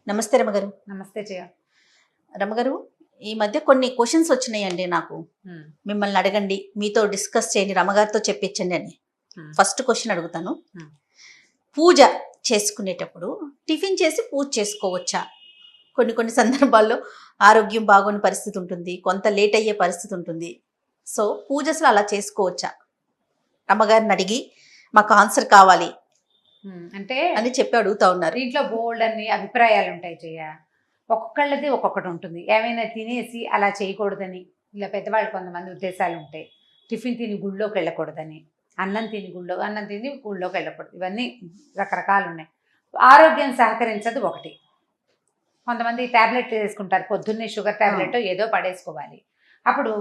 నమస్తే రమగారు. నమస్తే జయ. రమగారు, ఈ మధ్య కొన్ని క్వశ్చన్స్ వచ్చినాయండి నాకు. మిమ్మల్ని అడగండి, మీతో డిస్కస్ చేయండి, రమగారితో చెప్పించండి అని. ఫస్ట్ క్వశ్చన్ అడుగుతాను. పూజ చేసుకునేటప్పుడు టిఫిన్ చేసి పూజ చేసుకోవచ్చా? కొన్ని సందర్భాల్లో ఆరోగ్యం బాగోని పరిస్థితి ఉంటుంది, కొంత లేట్ అయ్యే పరిస్థితి ఉంటుంది. సో పూజ అసలు అలా చేసుకోవచ్చా? రమగారిని అడిగి మాకు ఆన్సర్ కావాలి అంటే అని చెప్పి అడుగుతా ఉన్నారు. దీంట్లో బోల్డ్ అన్ని అభిప్రాయాలు ఉంటాయి జయ. ఒక్కొక్కళ్ళది ఒక్కొక్కటి ఉంటుంది. ఏమైనా తినేసి అలా చేయకూడదని, ఇలా పెద్దవాళ్ళు కొంతమంది ఉద్దేశాలు ఉంటాయి. టిఫిన్ తిని గుళ్ళోకి వెళ్ళకూడదని, అన్నం తిని గుళ్ళోకి వెళ్ళకూడదు. ఇవన్నీ రకరకాలు ఉన్నాయి. ఆరోగ్యం సహకరించదు ఒకటి. కొంతమంది ట్యాబ్లెట్ వేసుకుంటారు, పొద్దున్నే షుగర్ ట్యాబ్లెట్ ఏదో పడేసుకోవాలి. అప్పుడు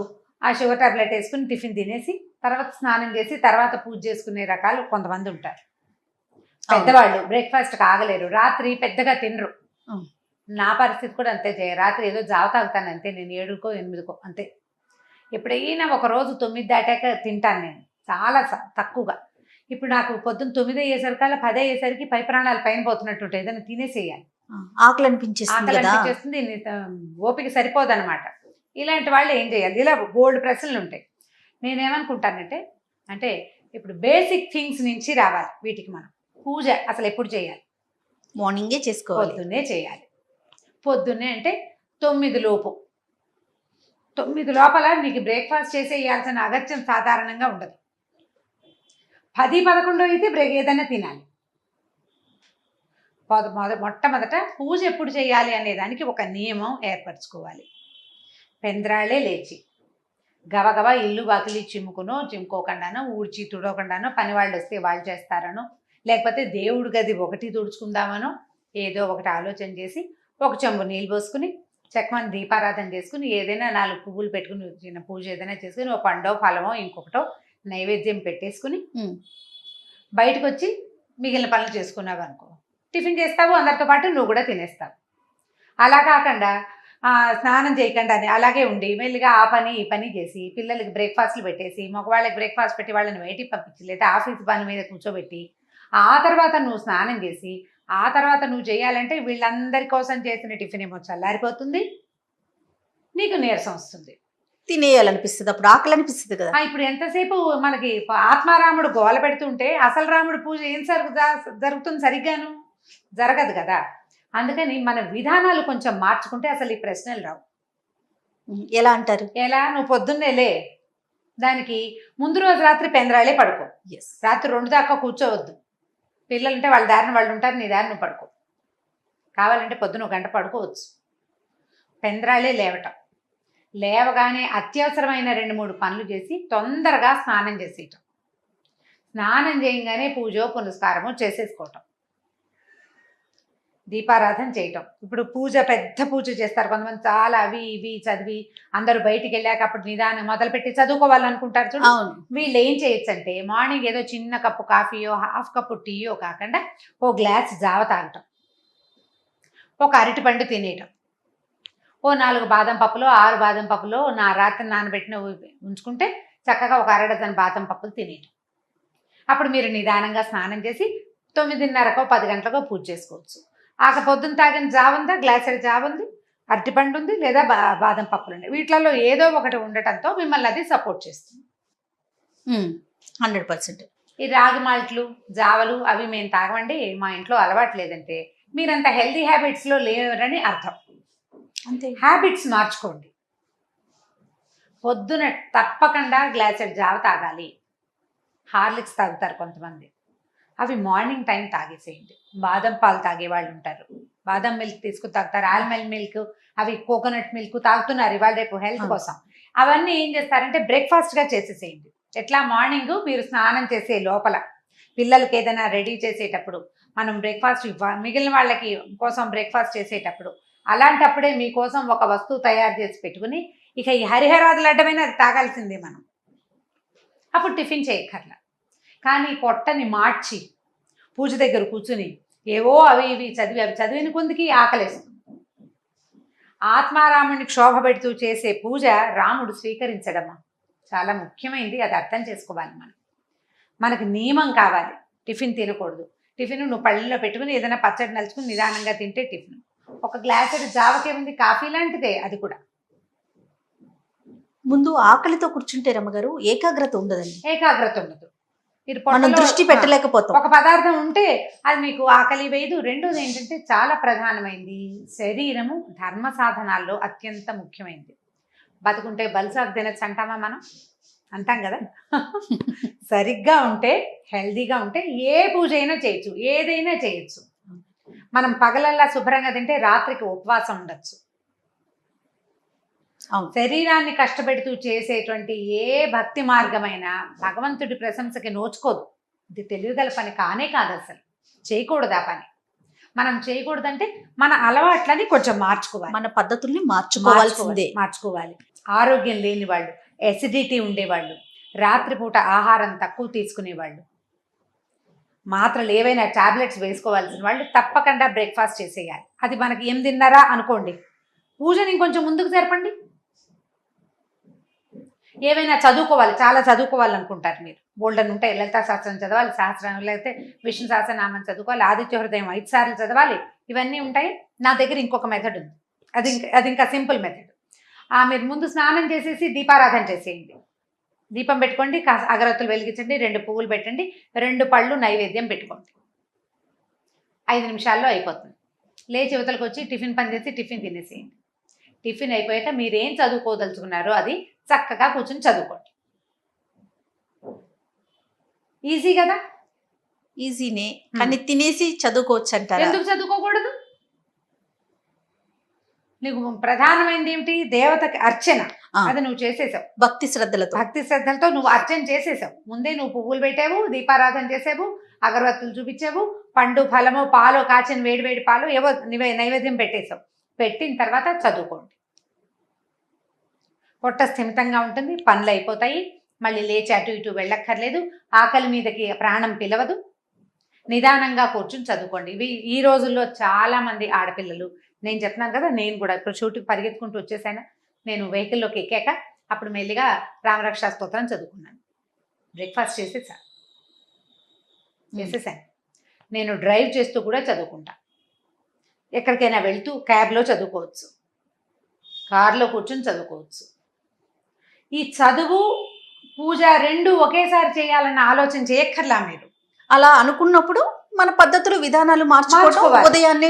ఆ షుగర్ ట్యాబ్లెట్ వేసుకుని టిఫిన్ తినేసి తర్వాత స్నానం చేసి తర్వాత పూజ చేసుకునే రకాలు కొంతమంది ఉంటారు. పెద్దవాళ్ళు బ్రేక్ఫాస్ట్ ఆగలేరు, రాత్రి పెద్దగా తినరు. నా పరిస్థితి కూడా అంతే చేయ. రాత్రి ఏదో జావ తాగుతాను అంతే, నేను 7కో 8కో అంతే. ఎప్పుడైనా ఒక రోజు 9 దాటాక తింటాను నేను, చాలా తక్కువగా. ఇప్పుడు నాకు పొద్దున్న 9 అయ్యేసరికల్లా 10 అయ్యేసరికి పై ప్రాణాలు పైన పోతున్నట్టు ఉంటాయి. ఏదైనా తినేసేయాలి, ఆకలి అనిపించేస్తుంది, ఓపిక సరిపోదన్నమాట. ఇలాంటి వాళ్ళు ఏం చేయాలి? ఇలా బోల్డ్ ప్రశ్నలు ఉంటాయి. నేనేమనుకుంటానంటే ఇప్పుడు బేసిక్ థింగ్స్ నుంచి రావాలి వీటికి. మనం పూజ అసలు ఎప్పుడు చేయాలి? మార్నింగే చేసుకోవాలి, పొద్దున్నే చేయాలి. పొద్దున్నే అంటే 9 లోపు. 9 లోపల నీకు బ్రేక్ఫాస్ట్ చేసేయాల్సిన అగత్యం సాధారణంగా ఉండదు. 10-11 అయితే ఏదైనా తినాలి. మొట్టమొదట పూజ ఎప్పుడు చేయాలి అనే దానికి ఒక నియమం ఏర్పరచుకోవాలి. పెంద్రాళ్ళే లేచి గబగబా ఇల్లు వాకిలి చిమ్ముకోకుండానో ఊడ్చి తుడవకుండానో పని వాళ్ళు వస్తే వాళ్ళు చేస్తారనో, లేకపోతే దేవుడి గది ఒకటి తుడుచుకుందామనో ఏదో ఒకటి ఆలోచన చేసి ఒక చెంబు నీళ్ళు పోసుకుని చక్కమని దీపారాధన చేసుకుని ఏదైనా 4 పువ్వులు పెట్టుకుని చిన్న పూజ ఏదైనా చేసుకుని ఒక పండో ఫలమో ఇంకొకటో నైవేద్యం పెట్టేసుకుని బయటకు వచ్చి మిగిలిన పనులు చేసుకున్నావు అనుకో, టిఫిన్ చేస్తావు, అందరితో పాటు నువ్వు కూడా తినేస్తావు. అలా కాకుండా స్నానం చేయకుండా అలాగే ఉండి మెల్లిగా ఆ పని ఈ పని చేసి పిల్లలకి బ్రేక్ఫాస్ట్లు పెట్టేసి మగవాళ్ళకి బ్రేక్ఫాస్ట్ పెట్టి వాళ్ళని బయటికి పంపించి లేదా ఆఫీస్ పని మీద కూర్చోబెట్టి ఆ తర్వాత నువ్వు స్నానం చేసి ఆ తర్వాత నువ్వు చేయాలంటే వీళ్ళందరి కోసం చేసిన టిఫిన్ ఏమో చల్లారిపోతుంది, నీకు నీరసం వస్తుంది, తినేయాలనిపిస్తుంది, అప్పుడు ఆకలి అనిపిస్తుంది కదా. ఇప్పుడు ఎంతసేపు మనకి ఆత్మారాముడు గోల పెడుతుంటే అసలు రాముడు పూజ ఏం జరుగుతుంది? సరిగ్గాను జరగదు కదా. అందుకని మన విధానాలు కొంచెం మార్చుకుంటే అసలు ఈ ప్రశ్నలు రావు. ఎలా అంటారు? ఎలా? నువ్వు పొద్దున్నేలే, దానికి ముందు రోజు రాత్రి పెందరాళే పడుకో. రాత్రి 2 దాకా కూర్చోవద్దు. పిల్లలుంటే వాళ్ళ దారిని వాళ్ళు ఉంటారు, నీ దారిని నువ్వు పడుకో. కావాలంటే పొద్దున 1 గంట పడుకోవచ్చు. పెందరాళే లేవటం, లేవగానే అత్యవసరమైన 2-3 పనులు చేసి తొందరగా స్నానం చేసేయటం, స్నానం చేయగానే పూజో పునస్కారమో చేసేసుకోవటం, దీపారాధన చేయటం. ఇప్పుడు పూజ పెద్ద పూజ చేస్తారు కొంతమంది, చాలా అవి ఇవి చదివి అందరూ బయటికి వెళ్ళాక అప్పుడు నిదానం మొదలుపెట్టి చదువుకోవాలనుకుంటారు చూడు. వీళ్ళు ఏం చేయొచ్చు అంటే మార్నింగ్ ఏదో చిన్న కప్పు కాఫీయో హాఫ్ కప్పు టీయో కాకుండా ఓ గ్లాస్ జావ తాగటం, ఒక అరటిపండు తినేయటం, ఓ 4 బాదం పప్పులో 6 బాదం పప్పులో రాత్రి నానబెట్టిన ఉంచుకుంటే చక్కగా ఒక 1/2 డజన్ బాదం పప్పులు తినేయటం. అప్పుడు మీరు నిదానంగా స్నానం చేసి 9:30కో 10 గంటలకో పూజ చేసుకోవచ్చు. పొద్దున్న తాగిన జావ ఉందా, గ్లాసెడ్ జావ ఉంది, అరటిపండు ఉంది, లేదా బాదం పప్పులు ఉన్నాయి. వీటిలలో ఏదో ఒకటి ఉండటంతో మిమ్మల్ని అది సపోర్ట్ చేస్తుంది. 100%. ఈ రాగి మాల్ట్లు జావలు అవి మేము తాగమండి, మా ఇంట్లో అలవాటు లేదంటే మీరంత హెల్తీ హ్యాబిట్స్లో లేరని అర్థం. అంతే, హ్యాబిట్స్ మార్చుకోండి. పొద్దున తప్పకుండా గ్లాసెడ్ జావ తాగాలి. హార్లిక్స్ తాగుతారు కొంతమంది, అవి మార్నింగ్ టైం తాగేసేయండి. బాదం పాలు తాగే వాళ్ళు ఉంటారు, బాదం మిల్క్ తీసుకుని తాగుతారు, ఆల్మండ్ మిల్క్, అవి కోకోనట్ మిల్క్ తాగుతున్నారు ఇవాళ రేపు హెల్త్ కోసం. అవన్నీ ఏం చేస్తారంటే బ్రేక్ఫాస్ట్గా చేసేసేయండి. ఎట్లా? మార్నింగ్ మీరు స్నానం చేసే లోపల పిల్లలకి ఏదైనా రెడీ చేసేటప్పుడు మనం బ్రేక్ఫాస్ట్ మిగిలిన వాళ్ళకి కోసం బ్రేక్ఫాస్ట్ చేసేటప్పుడు అలాంటప్పుడే మీకోసం ఒక వస్తువు తయారు చేసి పెట్టుకుని ఇక ఈ హరిహరాదులు అడ్డమైన అది తాగాల్సిందే మనం. అప్పుడు టిఫిన్ చేయక్కర్లా. కానీ పొట్టని మార్చి పూజ దగ్గర కూర్చుని ఏవో అవి ఇవి చదివిన కొందికి ఆకలేస్తుంది. ఆత్మారాముడిని క్షోభ పెడుతూ చేసే పూజ రాముడు స్వీకరించడమా చాలా ముఖ్యమైనది. అది అర్థం చేసుకోవాలి. మనకు నియమం కావాలి. టిఫిన్ తినకూడదు. టిఫిన్ నువ్వు పళ్ళలో పెట్టుకుని ఏదైనా పచ్చడి నలుచుకుని నిదానంగా తింటే టిఫిన్. ఒక గ్లాసెడు జావకేముంది, కాఫీ లాంటిదే అది కూడా. ముందు ఆకలితో కూర్చుంటే రమ్మగారు ఏకాగ్రత ఉండదండి, ఏకాగ్రత ఉండదు. మీరు మనం పొట్టలో దృష్టి పెట్టలేకపోతాం. ఒక పదార్థం ఉంటే అది మీకు ఆకలి వేయదు. రెండోది ఏంటంటే చాలా ప్రధానమైంది, శరీరము ధర్మ సాధనాల్లో అత్యంత ముఖ్యమైనది. బతుకుంటే బలుసాకు తినచ్చు అంటామా మనం? అంటాం కదా. సరిగ్గా ఉంటే, హెల్దీగా ఉంటే ఏ పూజ అయినా చేయొచ్చు, ఏదైనా చేయొచ్చు. మనం పగలల్లా శుభ్రంగా తింటే రాత్రికి ఉపవాసం ఉండొచ్చు. శరీరాన్ని కష్టపెడుతూ చేసేటువంటి ఏ భక్తి మార్గమైనా భగవంతుడి ప్రశంసకి నోచుకోదు. ఇది తెలివిగల పని కానే కాదు, అసలు చేయకూడదు ఆ పని. మనం చేయకూడదంటే మన అలవాట్లని కొంచెం మార్చుకోవాలి, మన పద్ధతుల్ని మార్చుకోవాలి. ఆరోగ్యం లేని వాళ్ళు, ఎసిడిటీ ఉండేవాళ్ళు, రాత్రిపూట ఆహారం తక్కువ తీసుకునేవాళ్ళు, మాత్రలు ఏవైనా టాబ్లెట్స్ వేసుకోవాల్సిన వాళ్ళు తప్పకుండా బ్రేక్ఫాస్ట్ చేసేయాలి. అది మనకి 8:30 అనుకోండి, పూజని ఇంకొంచెం ముందుకు జరపండి. ఏవైనా చదువుకోవాలి, చాలా చదువుకోవాలనుకుంటారు మీరు, బోల్డన్ ఉంటాయి. లలితా శాస్త్రం చదవాలి, శాస్త్రం లేకపోతే విష్ణు సహస్రనామం చదువుకోవాలి, ఆదిత్య హృదయం 5 సార్లు చదవాలి, ఇవన్నీ ఉంటాయి. నా దగ్గర ఇంకొక మెథడ్ ఉంది, అది ఇంకా సింపుల్ మెథడ్. మీరు ముందు స్నానం చేసేసి దీపారాధన చేసేయండి. దీపం పెట్టుకోండి, అగరత్తులు వెలిగించండి, 2 పువ్వులు పెట్టండి, 2 పళ్ళు నైవేద్యం పెట్టుకోండి. 5 నిమిషాల్లో అయిపోతుంది. లేచి యువతలకు వచ్చి టిఫిన్ పని చేసి టిఫిన్ తినేసేయండి. టిఫిన్ అయిపోయాక మీరేం చదువుకోదలుచుకున్నారో అది చక్కగా కూర్చొని చదువుకోండి. ఈజీ కదా? ఈజీనే, కానీ తినేసి చదువుకోవచ్చు అంటారు. ఎందుకు చదువుకోకూడదు? నీకు ప్రధానమైనది ఏమిటి? దేవతకి అర్చన. అది నువ్వు చేసేసావు భక్తి శ్రద్ధలతో నువ్వు అర్చన చేసేసావు. ముందే నువ్వు పువ్వులు పెట్టావు, దీపారాధన చేసావు, అగరవత్తులు చూపించావు, పండు ఫలము పాలు కాచిన వేడి పాలు ఏవో నైవేద్యం పెట్టేసావు. పెట్టిన తర్వాత చదువుకోండి. పొట్ట స్థిమితంగా ఉంటుంది, పనులు అయిపోతాయి, మళ్ళీ లేచి అటు ఇటు వెళ్ళక్కర్లేదు, ఆకలి మీదకి ప్రాణం పిలవదు, నిదానంగా కూర్చుని చదువుకోండి. ఇవి ఈ రోజుల్లో చాలామంది ఆడపిల్లలు, నేను చెప్తున్నాను కదా, నేను కూడా ఇప్పుడు షూట్కి పరిగెత్తుకుంటూ వచ్చేసాను. నేను వెహికల్లోకి ఎక్కాక అప్పుడు మెల్లిగా రామరక్షా స్తోత్రం చదువుకున్నాను. బ్రేక్ఫాస్ట్ చేసేసాను. నేను డ్రైవ్ చేస్తూ కూడా చదువుకుంటా. ఎక్కడికైనా వెళ్తూ క్యాబ్లో చదువుకోవచ్చు, కార్లో కూర్చొని చదువుకోవచ్చు. ఈ చదువు పూజ 2 ఒకేసారి చేయాలన్న ఆలోచన చేయక్కర్లా. మీరు అలా అనుకున్నప్పుడు మన పద్ధతులు విధానాలు మార్చుకోవాలి. ఉదయాన్నే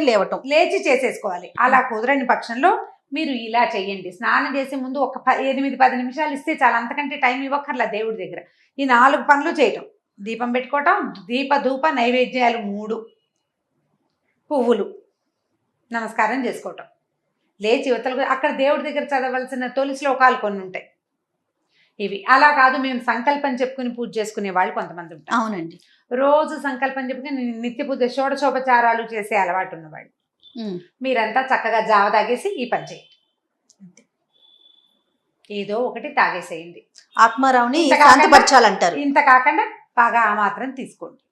లేచి చేసేసుకోవాలి. అలా కుదరని పక్షంలో మీరు ఇలా చెయ్యండి. స్నానం చేసే ముందు ఒక 8-10 నిమిషాలు ఇస్తే చాలా, అంతకంటే టైం ఇవ్వక్కర్లా. దేవుడి దగ్గర ఈ 4 పనులు చేయటం: దీపం పెట్టుకోవటం, దీప ధూప నైవేద్యాలు 3, పువ్వులు, నమస్కారం చేసుకోవటం, లేచి యువతలకు అక్కడ దేవుడి దగ్గర చదవలసిన తొలి శ్లోకాలు కొన్ని ఉంటాయి. ఇవి అలా కాదు, మేము సంకల్పం చెప్పుకుని పూజ చేసుకునే వాళ్ళు కొంతమంది ఉంటారు. అవునండి. రోజు సంకల్పం చెప్పుకుని నిత్య పూజ షోడశోపచారాలు చేసే అలవాటు ఉన్నవాళ్ళు మీరంతా చక్కగా జావ తాగేసి ఈ పని చేయండి. ఏదో ఒకటి తాగేసేయండి, ఆత్మారావుని శాంతిపరచాలంటారు. ఇంత కాకుండా బాగా ఆ మాత్రం తీసుకోండి,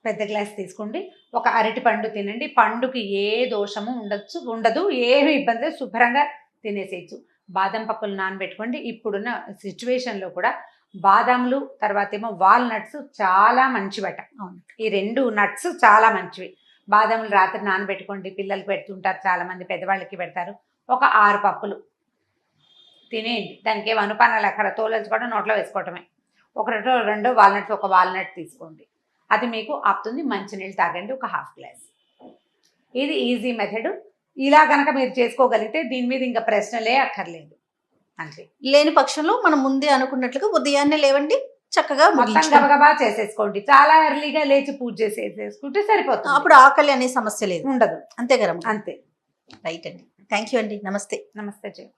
పెద్ద గ్లాస్ తీసుకోండి. ఒక అరటి పండు తినండి. పండుకి ఏ దోషము ఉండదు, ఏమి ఇబ్బంది, శుభ్రంగా తినేసేయచ్చు. బాదం పప్పులు నానబెట్టుకోండి. ఇప్పుడున్న సిచ్యువేషన్లో కూడా బాదాములు, తర్వాత ఏమో వాల్నట్స్ చాలా మంచివట. ఈ 2 నట్స్ చాలా మంచివి. బాదాములు రాత్రి నానబెట్టుకోండి, పిల్లలకి పెడుతుంటారు చాలామంది, పెద్దవాళ్ళకి పెడతారు. ఒక 6 పప్పులు తినేయండి. దానికి ఏం అనుపానాలు అక్కడ తోలేసుకోవడం, నోట్లో వేసుకోవటమే. 1-2 వాల్నట్స్, ఒక వాల్నట్ తీసుకోండి, అది మీకు ఆపుతుంది. మంచినీళ్ళు తాగండి, ఒక ½ గ్లాస్. ఇది ఈజీ మెథడ్. ఇలా కనుక మీరు చేసుకోగలిగితే దీని మీద ఇంకా ప్రశ్నలే అక్కర్లేదు. అంతే. లేని పక్షంలో మనం ముందే అనుకున్నట్లుగా ఉదయాన్నే లేవండి, చక్కగా మొత్తం గబగబా చేసేసుకోండి. చాలా ఎర్లీగా లేచి పూజ చేసేసుకుంటే సరిపోతుంది. అప్పుడు ఆకలి అనే సమస్య లేదు, ఉండదు. అంతే కదా? అంతే. రైట్ అండి. థ్యాంక్ యూ అండి. నమస్తే. నమస్తే జయ.